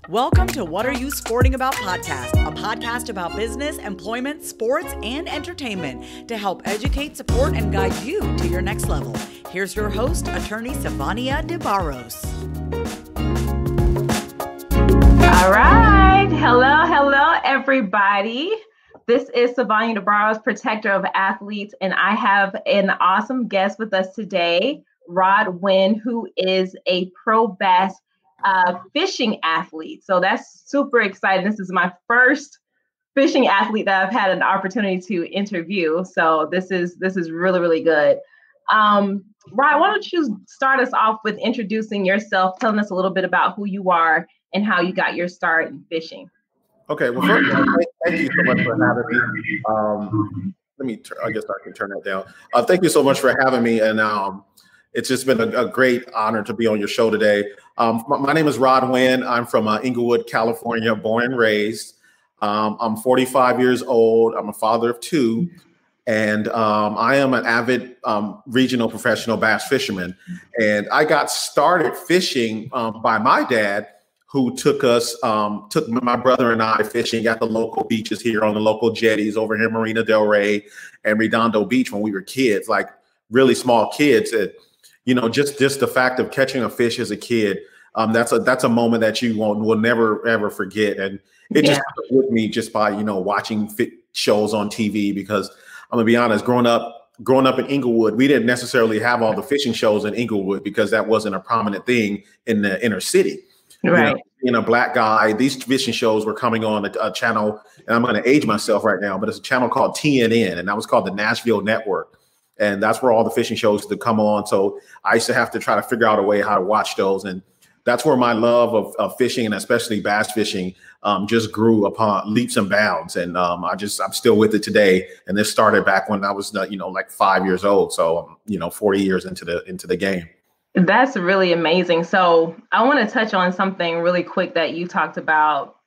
Welcome to What Are You Sporting About podcast, a podcast about business, employment, sports, and entertainment to help educate, support, and guide you to your next level. Here's your host, attorney Sivonnia DeBarros. All right. Hello, everybody. This is Sivonnia DeBarros, protector of athletes, and I have an awesome guest with us today, Wynn, who is a pro bass fishing athlete. So that's super exciting. This is my first fishing athlete that I've had an opportunity to interview. So this is really, really good. Rod, why don't you start us off with introducing yourself, telling us a little bit about who you are and how you got your start in fishing. Okay, well, first, thank you so much for having me. I guess I can turn that down. Thank you so much for having me, and it's just been a great honor to be on your show today. My name is Wynn. I'm from Inglewood, California, born and raised. I'm 45 years old. I'm a father of two, and I am an avid regional professional bass fisherman. And I got started fishing by my dad, who took my brother and I fishing at the local beaches here on the local jetties over here, Marina Del Rey and Redondo Beach when we were kids, like really small kids. Just the fact of catching a fish as a kid, that's a moment that you will never ever forget, and it just stuck with me just by watching shows on TV. Because I'm gonna be honest, growing up in Inglewood, we didn't necessarily have all the fishing shows in Inglewood because that wasn't a prominent thing in the inner city. Right. Being a black guy, these fishing shows were coming on a channel, and I'm going to age myself right now, but it's a channel called TNN, and that was called the Nashville Network. And that's where all the fishing shows used to come on. So I used to have to try to figure out a way how to watch those. And that's where my love of fishing, and especially bass fishing, just grew upon leaps and bounds. And I'm still with it today. And this started back when I was, like 5 years old. So, 40 years into the game. That's really amazing. So I want to touch on something really quick that you talked about,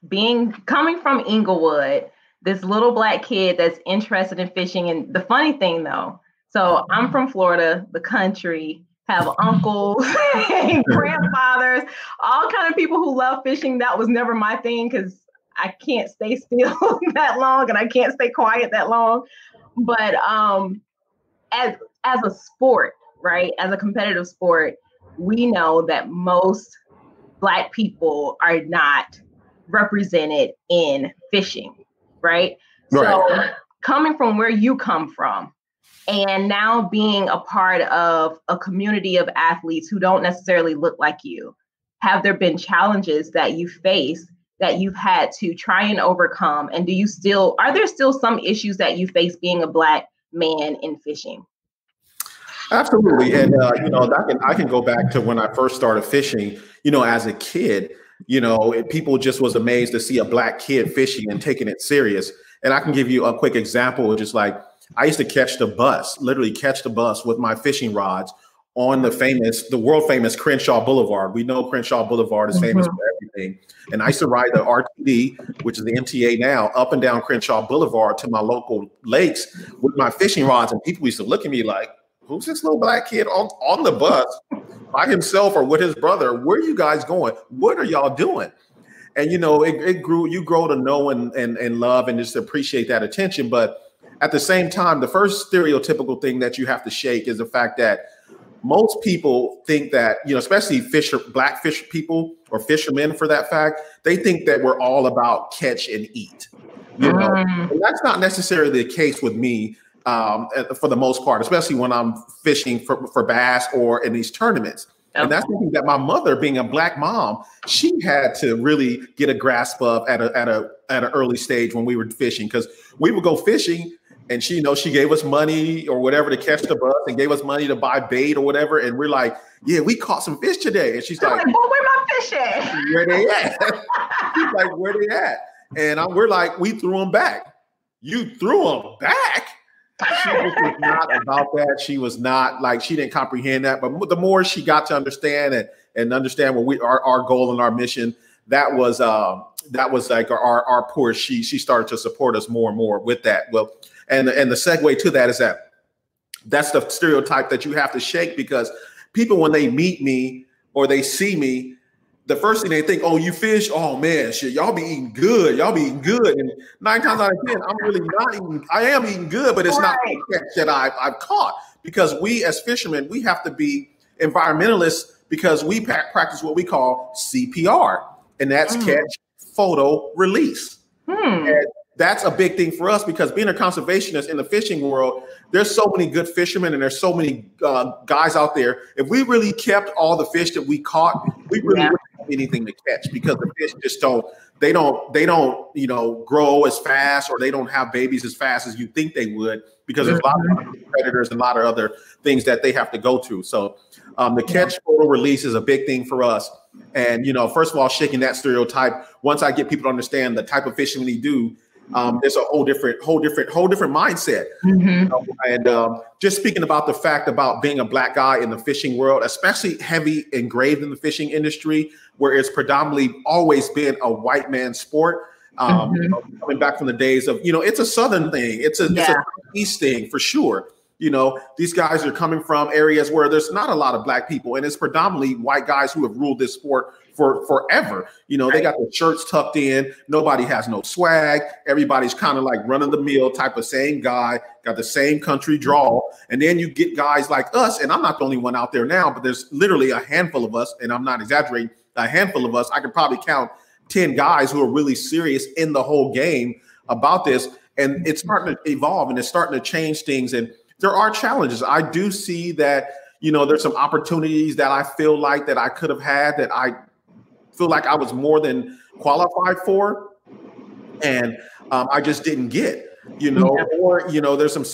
coming from Inglewood, this little black kid that's interested in fishing. And the funny thing though, so I'm from Florida, the country, have uncles and grandfathers, all kind of people who love fishing. That was never my thing because I can't stay still that long and I can't stay quiet that long. But as a sport, right, as a competitive sport, we know that most Black people are not represented in fishing, right? So coming from where you come from, and now being a part of a community of athletes who don't necessarily look like you, have there been challenges that you face that you've had to try and overcome? And are there still some issues that you face being a Black man in fishing? Absolutely. And, I can go back to when I first started fishing, as a kid, people just was amazed to see a Black kid fishing and taking it serious. And I can give you a quick example, just like I used to literally catch the bus with my fishing rods on the world famous Crenshaw Boulevard. We know Crenshaw Boulevard is famous for everything. And I used to ride the RTD, which is the MTA now, up and down Crenshaw Boulevard to my local lakes with my fishing rods. And people used to look at me like, who's this little Black kid on the bus by himself or with his brother? Where are you guys going? What are y'all doing? And, you grow to know and love and just appreciate that attention. But at the same time, the first stereotypical thing that you have to shake is the fact that most people think that, especially Black fish people or fishermen for that fact, they think that we're all about catch and eat. And that's not necessarily the case with me. For the most part, especially when I'm fishing for bass or in these tournaments. And that's something that my mother, being a Black mom, she had to really get a grasp of at an early stage when we were fishing, because we would go fishing and she gave us money or whatever to catch the bus and gave us money to buy bait or whatever. And we're like, yeah, we caught some fish today. And she's like, well, where my fish at? Where they at? She's like, where they at? And we're like, we threw them back. You threw them back? She was not about that. She was not she didn't comprehend that. But the more she got to understand and understand what our goal and our mission, that was like our push. She started to support us more and more with that. Well, and the segue to that is that's the stereotype that you have to shake, because people, when they meet me, or they see me, the first thing they think, oh, you fish? Oh man, shit, y'all be eating good. Y'all be eating good. And 9 times out of 10, I'm really not eating. I am eating good, but it's not the catch that I've caught. Because we as fishermen, we have to be environmentalists because we practice what we call CPR, and that's catch, photo, release. And that's a big thing for us because being a conservationist in the fishing world, there's so many good fishermen and there's so many guys out there. If we really kept all the fish that we caught, we really wouldn't have anything to catch because the fish just don't grow as fast, or they don't have babies as fast as you think they would, because there's a lot of predators and a lot of other things that they have to go through. So the catch, photo, release is a big thing for us. And, first of all, shaking that stereotype, once I get people to understand the type of fishing we do, there's a whole different mindset. And just speaking about the fact about being a Black guy in the fishing world, especially heavy engraved in the fishing industry, where it's predominantly always been a white man sport. Coming back from the days of, it's a Southern thing. It's a East thing for sure. These guys are coming from areas where there's not a lot of Black people, and it's predominantly white guys who have ruled this sport for forever. They got their shirts tucked in. Nobody has no swag. Everybody's kind of like run of the mill type of same guy, got the same country drawl. And then you get guys like us, and I'm not the only one out there now, but there's literally a handful of us, and I'm not exaggerating, a handful of us. I can probably count 10 guys who are really serious in the whole game about this. And it's starting to evolve and it's starting to change things. And there are challenges. I do see that, there's some opportunities that I feel like that I could have had that I feel like I was more than qualified for. And I just didn't get, or, there's some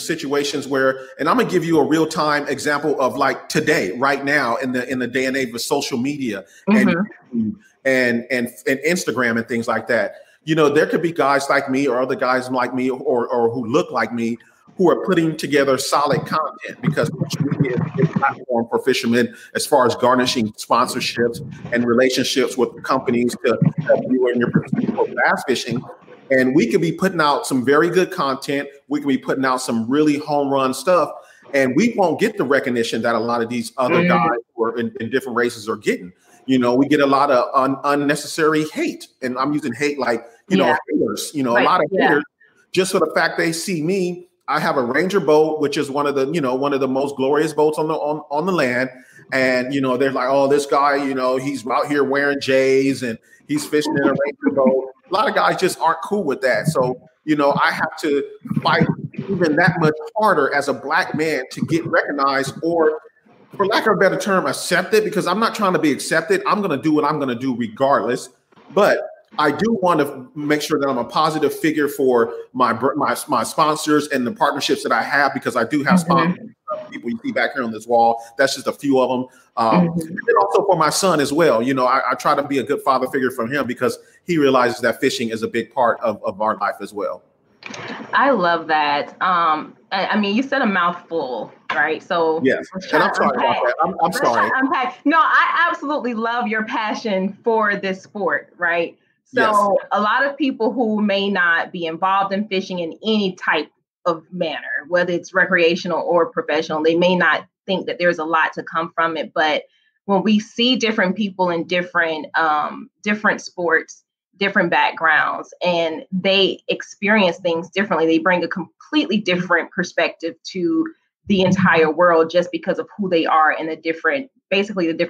situations where, and I'm gonna give you a real time example of like today, right now in the day and age of social media and Instagram and things like that. There could be guys like me or other guys like me or who look like me who are putting together solid content, because social media is a big platform for fishermen as far as garnishing sponsorships and relationships with companies to help you in your pursuit of bass fishing. And we could be putting out some very good content. We could be putting out some really home run stuff, and we won't get the recognition that a lot of these other guys who are in different races are getting. We get a lot of unnecessary hate, and I'm using hate like, haters, a lot of haters just for the fact they see me. I have a Ranger boat, which is one of the most glorious boats on the land. And, they're like, oh, this guy, he's out here wearing J's and he's fishing in a Ranger boat. A lot of guys just aren't cool with that. So, I have to fight even that much harder as a Black man to get recognized, or for lack of a better term, accepted, because I'm not trying to be accepted. I'm going to do what I'm going to do regardless. But I do want to make sure that I'm a positive figure for my sponsors and the partnerships that I have, because I do have sponsors, people you see back here on this wall. That's just a few of them. And also for my son as well. I try to be a good father figure for him, because he realizes that fishing is a big part of our life as well. I love that. I mean, you said a mouthful, right? So yes, and I'm sorry about that. I'm sorry. No, I absolutely love your passion for this sport, right? So a lot of people who may not be involved in fishing in any type of manner, whether it's recreational or professional, they may not think that there's a lot to come from it. But when we see different people in different sports, different backgrounds, and they experience things differently, they bring a completely different perspective to the entire world just because of who they are in the different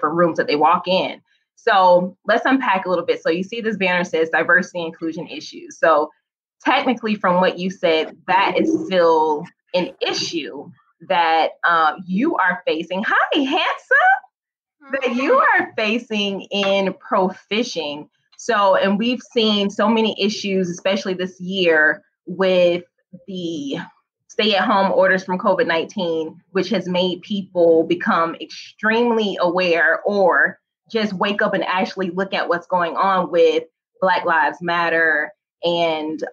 rooms that they walk in. So let's unpack a little bit. So you see this banner says diversity and inclusion issues. So technically, from what you said, that is still an issue that you are facing. Hi, handsome. That you are facing in pro fishing. So, and we've seen so many issues, especially this year with the stay-at-home orders from COVID-19, which has made people become extremely aware, or just wake up and actually look at what's going on with Black Lives Matter and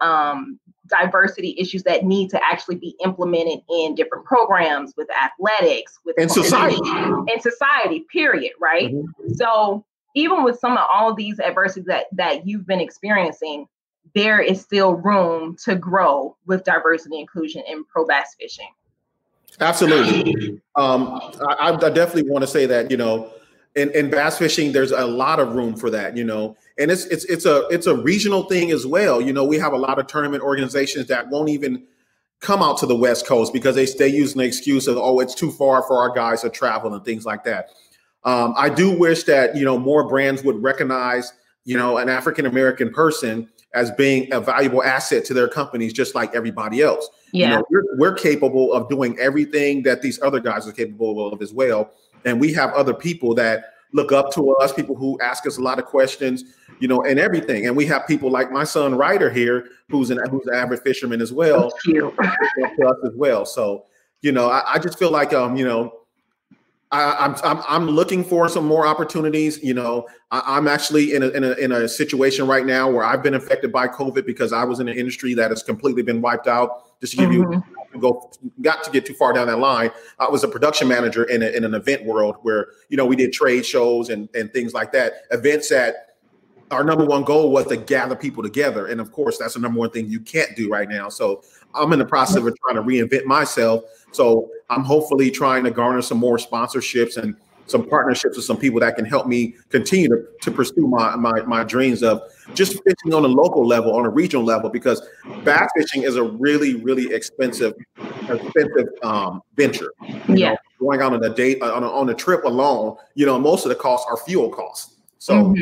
diversity issues that need to actually be implemented in different programs, with athletics, with society, period, right? So even with all of these adversities that you've been experiencing, there is still room to grow with diversity and inclusion in pro bass fishing. Absolutely. I definitely want to say that, in bass fishing, there's a lot of room for that, and it's a regional thing as well. We have a lot of tournament organizations that won't even come out to the West Coast because they use an excuse of, oh, it's too far for our guys to travel and things like that. I do wish that, more brands would recognize, an African-American person as being a valuable asset to their companies, just like everybody else. Yeah. We're capable of doing everything that these other guys are capable of as well. And we have other people that look up to us, people who ask us a lot of questions, and everything. And we have people like my son Ryder here, who's an avid fisherman as well. Cute. To us as well. So, I just feel like, I'm looking for some more opportunities. I'm actually in a situation right now where I've been affected by COVID because I was in an industry that has completely been wiped out. Just to give you, got to get too far down that line. I was a production manager in an event world where, we did trade shows and things like that. Events that our number one goal was to gather people together. And of course, that's the number one thing you can't do right now. So I'm in the process of trying to reinvent myself. So I'm hopefully trying to garner some more sponsorships and some partnerships with some people that can help me continue to pursue my dreams of just fishing on a local level, on a regional level, because bass fishing is a really, really expensive venture. Going out on a date, on a trip alone, most of the costs are fuel costs. So,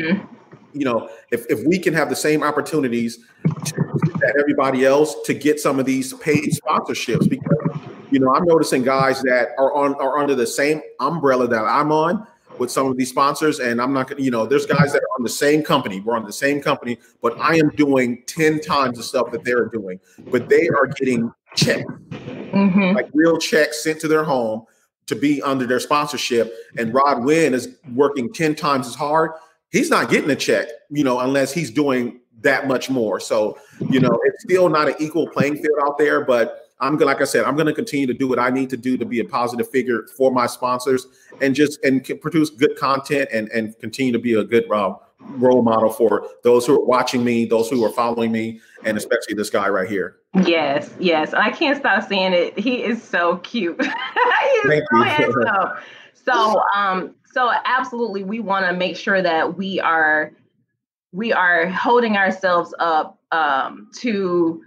if we can have the same opportunities that everybody else to get some of these paid sponsorships, because I'm noticing guys that are under the same umbrella that I'm on with some of these sponsors, and I'm not gonna, there's guys that are on the same company. We're on the same company, but I am doing 10 times the stuff that they're doing, but they are getting checks, like real checks sent to their home to be under their sponsorship. And Wynn is working 10 times as hard. He's not getting a check, unless he's doing that much more. So, it's still not an equal playing field out there, but like I said, I'm going to continue to do what I need to do to be a positive figure for my sponsors and produce good content and continue to be a good role model for those who are watching me, those who are following me, and especially this guy right here. Yes. I can't stop saying it. He is so cute. He is so handsome. So absolutely, we want to make sure that we are holding ourselves up to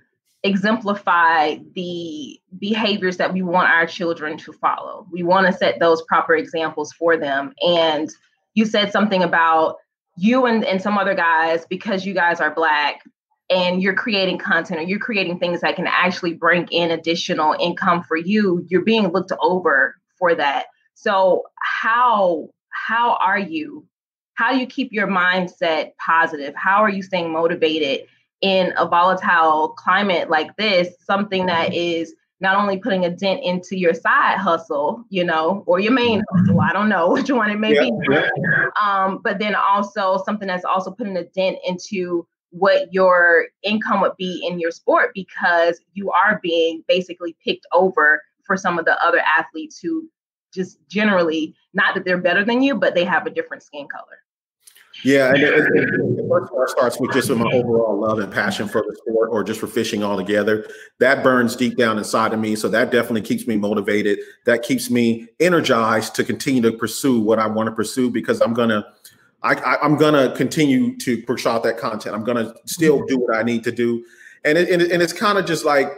exemplify the behaviors that we want our children to follow. We want to set those proper examples for them. And you said something about you and some other guys, because you guys are Black and you're creating content or you're creating things that can actually bring in additional income for you, you're being looked over for that. So how do you keep your mindset positive? How are you staying motivated in a volatile climate like this, something that is not only putting a dent into your side hustle, or your main hustle, I don't know which one it may be, but then also something that's also putting a dent into what your income would be in your sport, because you are being basically picked over for some of the other athletes who just generally, not that they're better than you, but they have a different skin color. Yeah, and the first part starts with my overall love and passion for the sport, or just for fishing altogether. That burns deep down inside of me, so that definitely keeps me motivated. That keeps me energized to continue to pursue what I want to pursue, because I'm gonna continue to push out that content. I'm gonna still do what I need to do, and it's kind of just like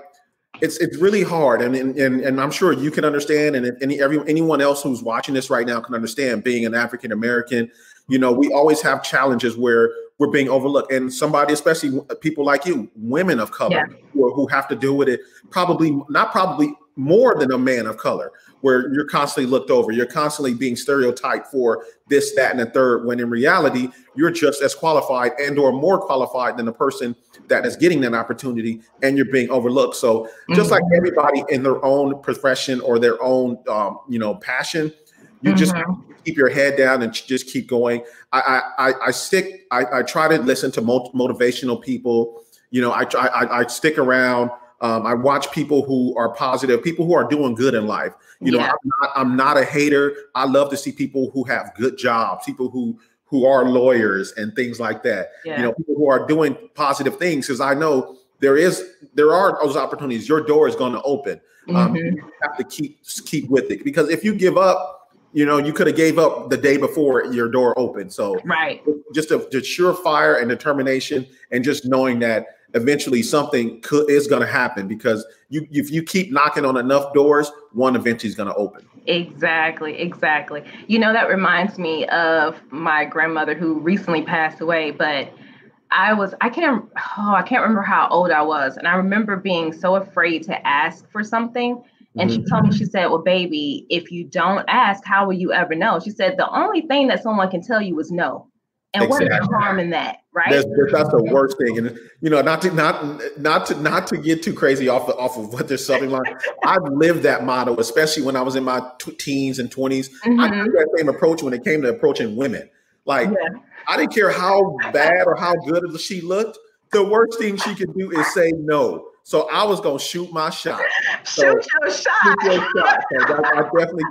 it's really hard, and I'm sure you can understand, and anyone else who's watching this right now can understand. Being an African American, we always have challenges where we're being overlooked, and somebody, especially people like you, women of color, who have to deal with it probably more than a man of color, where you're constantly looked over, you're constantly being stereotyped for this, that, and the third, when in reality, you're just as qualified and or more qualified than the person that is getting that opportunity, and you're being overlooked. So just like everybody in their own profession or their own, passion, you just keep your head down and just keep going. I try to listen to motivational people. I stick around. I watch people who are positive, people who are doing good in life. I'm not a hater. I love to see people who have good jobs, people who are lawyers and things like that. People who are doing positive things, because I know there are those opportunities. Your door is going to open. You have to keep with it, because if you give up, you could have gave up the day before your door opened. So right. Just a surefire and determination, and just knowing that eventually something is going to happen, because if you keep knocking on enough doors, one eventually is going to open. Exactly. That reminds me of my grandmother who recently passed away, but I can't remember how old I was. And I remember being so afraid to ask for something. And she told me, she said, well, baby, if you don't ask, how will you ever know? She said, the only thing that someone can tell you is no. And what is the harm in that, right? That's the worst thing. And not to get too crazy off of what they're subbing line. I've lived that motto, especially when I was in my teens and 20s. I took that same approach when it came to approaching women. Like, I didn't care how bad or how good she looked. The worst thing she could do is say no. So I was gonna shoot my shot. Shoot your shot. So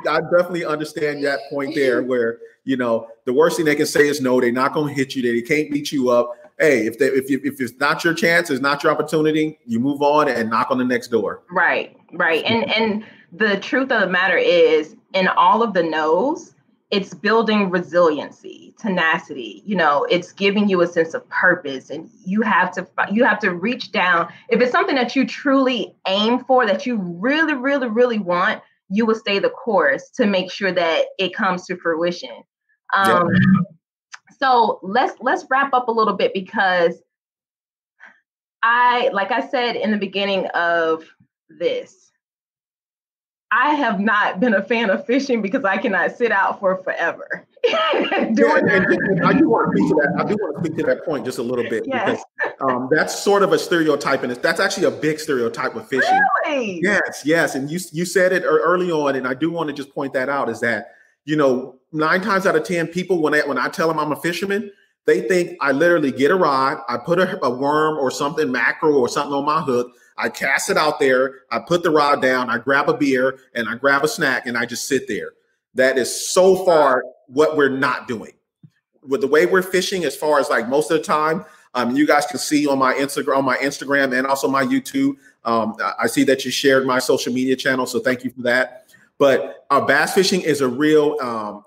I definitely understand that point there, where the worst thing they can say is no. They're not gonna hit you. They can't beat you up. Hey, if it's not your chance, it's not your opportunity, you move on and knock on the next door. Right. And the truth of the matter is, in all of the no's, it's building resiliency, tenacity. It's giving you a sense of purpose, and you have to reach down. If it's something that you truly aim for, that you really, really, really want, you will stay the course to make sure that it comes to fruition. So let's wrap up a little bit, because like I said in the beginning of this, I have not been a fan of fishing because I cannot sit out for forever. I do want to speak to that point just a little bit, because that's sort of a stereotype, and that's actually a big stereotype with fishing. Really? Yes. And you said it early on, and I do want to just point that out, is that 9 times out of 10 people, when I tell them I'm a fisherman, they think I literally get a rod, I put a worm or something, mackerel or something on my hook, I cast it out there, I put the rod down, I grab a beer and I grab a snack, and I just sit there. That is so far what we're not doing. With the way we're fishing, as far as like most of the time, you guys can see on my Instagram and also my YouTube. I see that you shared my social media channel, so thank you for that. But bass fishing is a real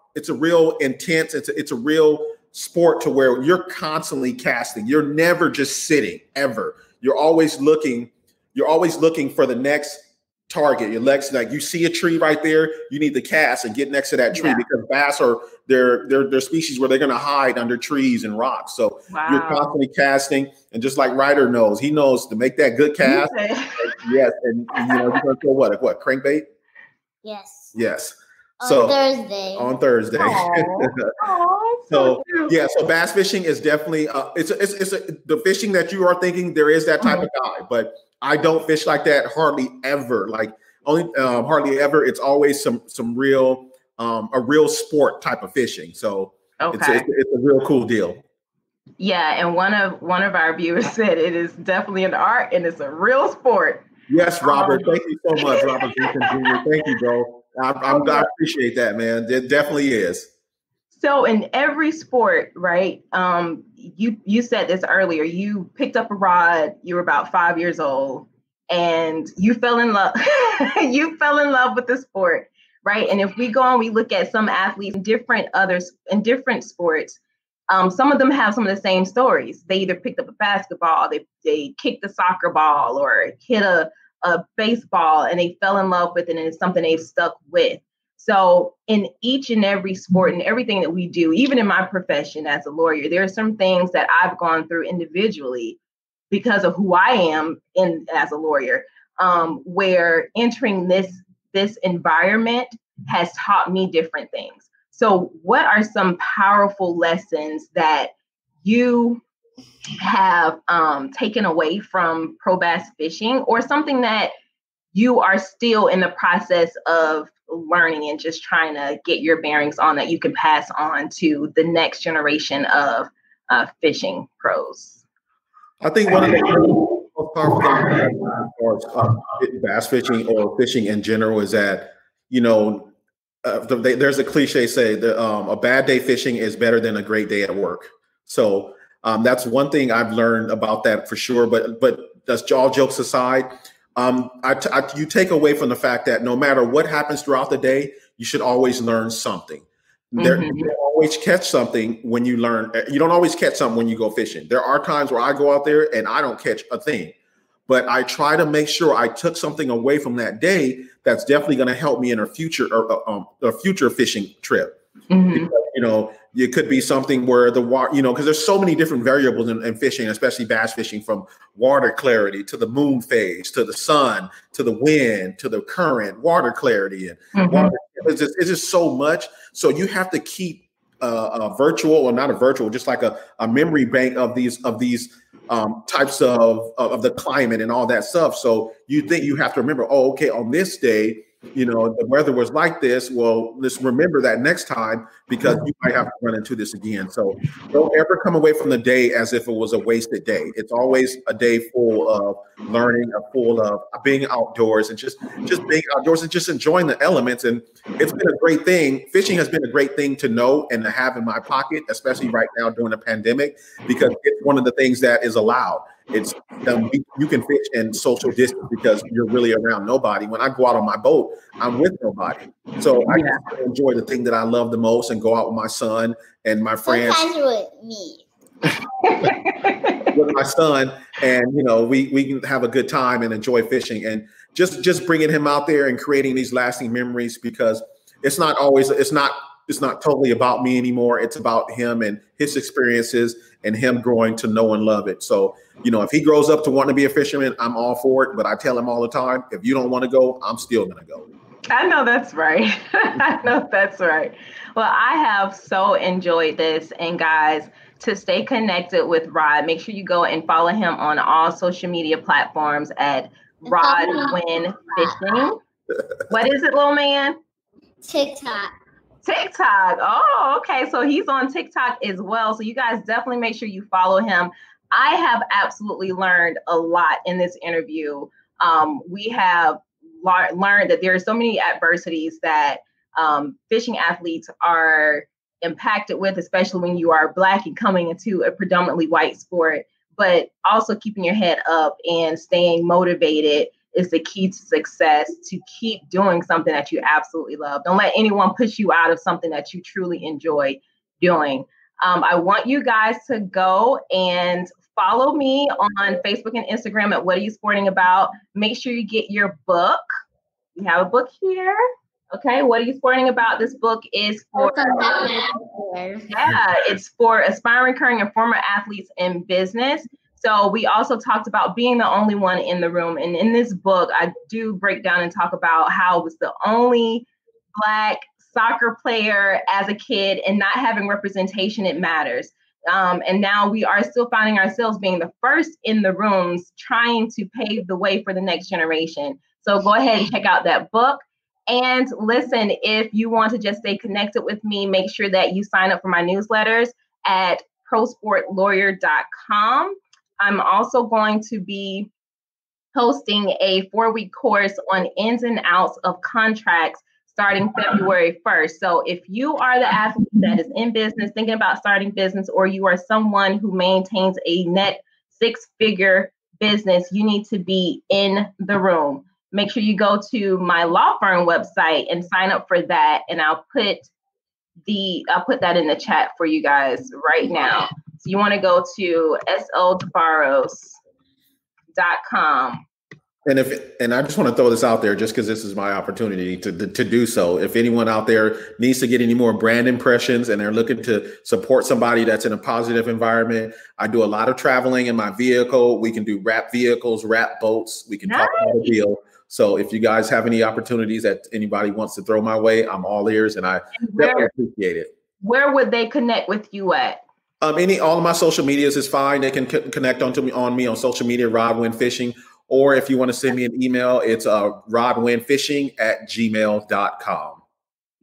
intense. It's a real sport to where you're constantly casting. You're never just sitting ever. You're always looking for the next target. Your legs, like you see a tree right there, you need to cast and get next to that tree, because bass are they're species where they're going to hide under trees and rocks. So you're constantly casting, and just like Ryder knows, he knows to make that good cast. Yes, and you're going to throw what crankbait? Yes. On Thursday. So bass fishing is definitely it's the fishing that you are thinking. There is that type of guy, but I don't fish like that hardly ever. Like hardly ever. It's always some real a real sport type of fishing. So it's a real cool deal. Yeah, and one of our viewers said it is definitely an art and it's a real sport. Yes, Robert. Thank you so much, Robert Jr. Thank you, bro. I appreciate that, man. It definitely is. So in every sport, right? You said this earlier. You picked up a rod. You were about 5 years old, and you fell in love. You fell in love with the sport, right? And if we go and we look at some athletes in different sports, some of them have some of the same stories. They either picked up a basketball, they kicked a soccer ball, or hit a baseball, and they fell in love with it, and it's something they've stuck with. So in each and every sport and everything that we do, even in my profession as a lawyer, there are some things that I've gone through individually because of who I am as a lawyer, where entering this environment has taught me different things. So what are some powerful lessons that you have taken away from pro bass fishing, or something that you are still in the process of learning and just trying to get your bearings on, that you can pass on to the next generation of fishing pros? I think one of the most powerful things bass fishing or fishing in general is that, there's a cliche say that a bad day fishing is better than a great day at work. So that's one thing I've learned about that for sure. But that's all jokes aside. You take away from the fact that no matter what happens throughout the day, you should always learn something. You don't always catch something when you learn. You don't always catch something when you go fishing. There are times where I go out there and I don't catch a thing, but I try to make sure I took something away from that day that's definitely going to help me in a future fishing trip. Because, it could be something where the water, because there's so many different variables in fishing, especially bass fishing, from water clarity to the moon phase, to the sun, to the wind, to the current, water clarity. And water, it's just so much. So you have to keep a virtual, or not a virtual, just like a memory bank of these types of the climate and all that stuff. So you think you have to remember, okay, on this day, the weather was like this. Well, let's remember that next time, because you might have to run into this again. So don't ever come away from the day as if it was a wasted day. It's always a day full of learning, full of being outdoors, and just being outdoors and just enjoying the elements. And it's been a great thing. Fishing has been a great thing to know and to have in my pocket, especially right now during the pandemic, because it's one of the things that is allowed. It's you can fish and social distance because you're really around nobody. When I go out on my boat, I'm with nobody. So I just enjoy the thing that I love the most and go out with my son and my friends. Sometimes with me. With my son, and we can have a good time and enjoy fishing, and just bringing him out there and creating these lasting memories, because it's not totally about me anymore. It's about him and his experiences and him growing to know and love it. So, if he grows up to want to be a fisherman, I'm all for it. But I tell him all the time, if you don't want to go, I'm still going to go. I know that's right. I know that's right. Well, I have so enjoyed this. And guys, to stay connected with Rod, make sure you go and follow him on all social media platforms at Rod Wynn Fishing. What is it, little man? TikTok. Oh, okay. So he's on TikTok as well. So you guys definitely make sure you follow him. I have absolutely learned a lot in this interview. We have learned that there are so many adversities that fishing athletes are impacted with, especially when you are Black and coming into a predominantly white sport, but also keeping your head up and staying motivated is the key to success, to keep doing something that you absolutely love. Don't let anyone push you out of something that you truly enjoy doing. I want you guys to go and follow me on Facebook and Instagram at What Are You Sporting About. Make sure you get your book. We have a book here. Okay, What Are You Sporting About? This book is for it's for aspiring, current, and former athletes in business. So we also talked about being the only one in the room. And in this book, I do break down and talk about how I was the only Black soccer player as a kid, and not having representation, it matters. And now we are still finding ourselves being the first in the rooms, trying to pave the way for the next generation. So go ahead and check out that book. And listen, if you want to just stay connected with me, make sure that you sign up for my newsletters at prosportlawyer.com. I'm also going to be hosting a 4-week course on ins and outs of contracts starting February 1st. So if you are the athlete that is in business, thinking about starting business, or you are someone who maintains a net 6-figure business, you need to be in the room. Make sure you go to my law firm website and sign up for that. And I'll put that in the chat for you guys right now. So you want to go to DeBarros.com. And I just want to throw this out there, just because this is my opportunity to do so. If anyone out there needs to get any more brand impressions and they're looking to support somebody that's in a positive environment, I do a lot of traveling in my vehicle. We can do wrap vehicles, wrap boats. We can talk about a deal. So if you guys have any opportunities that anybody wants to throw my way, I'm all ears, and I definitely appreciate it. Where would they connect with you at? All of my social medias is fine. They can connect on me on social media, Rod Wynn Fishing. Or if you want to send me an email, it's rodwynfishing@gmail.com.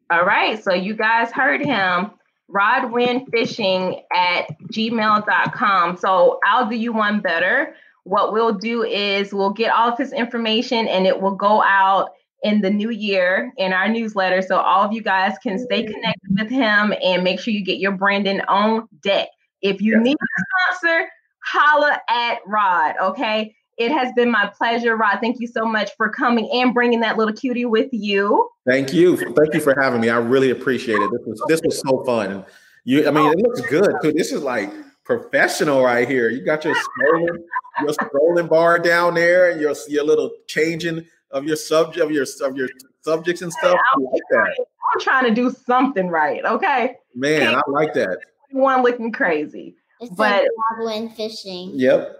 All right. So you guys heard him, rodwynfishing@gmail.com. So I'll do you one better. What we'll do is we'll get all of his information, and it will go out in the new year in our newsletter. So all of you guys can stay connected with him and make sure you get your branding on deck. If you need a sponsor, holla at Rod. Okay. It has been my pleasure, Rod. Thank you so much for coming and bringing that little cutie with you. Thank you. Thank you for having me. I really appreciate it. This was so fun. It looks good too. This is like professional right here. You got your scrolling bar down there, and your little changing of your subjects and stuff. I like that. I'm trying to do something right. Okay. Man, I like that. One looking crazy. It's like Wynn fishing. Yep.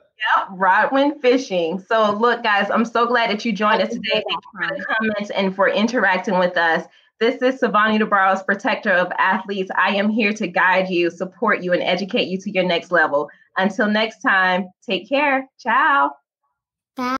Rod Wynn fishing. So look, guys, I'm so glad that you joined us today. Thank you for the comments and for interacting with us. This is Sivonnia DeBarros, protector of athletes. I am here to guide you, support you, and educate you to your next level. Until next time, take care. Ciao. Bye.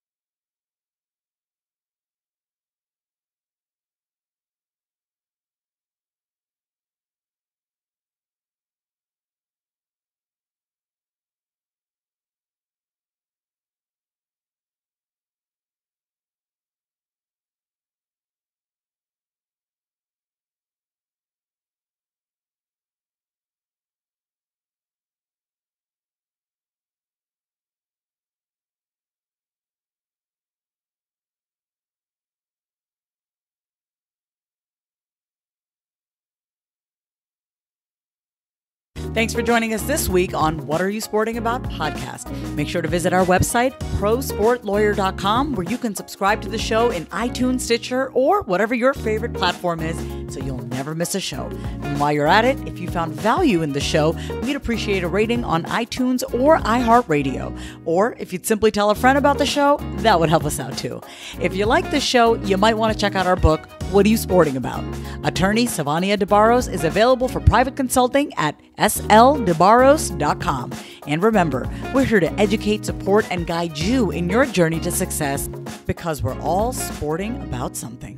Thanks for joining us this week on What Are You Sporting About podcast. Make sure to visit our website, prosportlawyer.com, where you can subscribe to the show in iTunes, Stitcher, or whatever your favorite platform is, so you'll never miss a show. And while you're at it, if you found value in the show, we'd appreciate a rating on iTunes or iHeartRadio. Or if you'd simply tell a friend about the show, that would help us out too. If you like the show, you might want to check out our book, What Are You Sporting About? Attorney Sivonnia DeBarros is available for private consulting at sldebarros.com. And remember, we're here to educate, support, and guide you in your journey to success, because we're all sporting about something.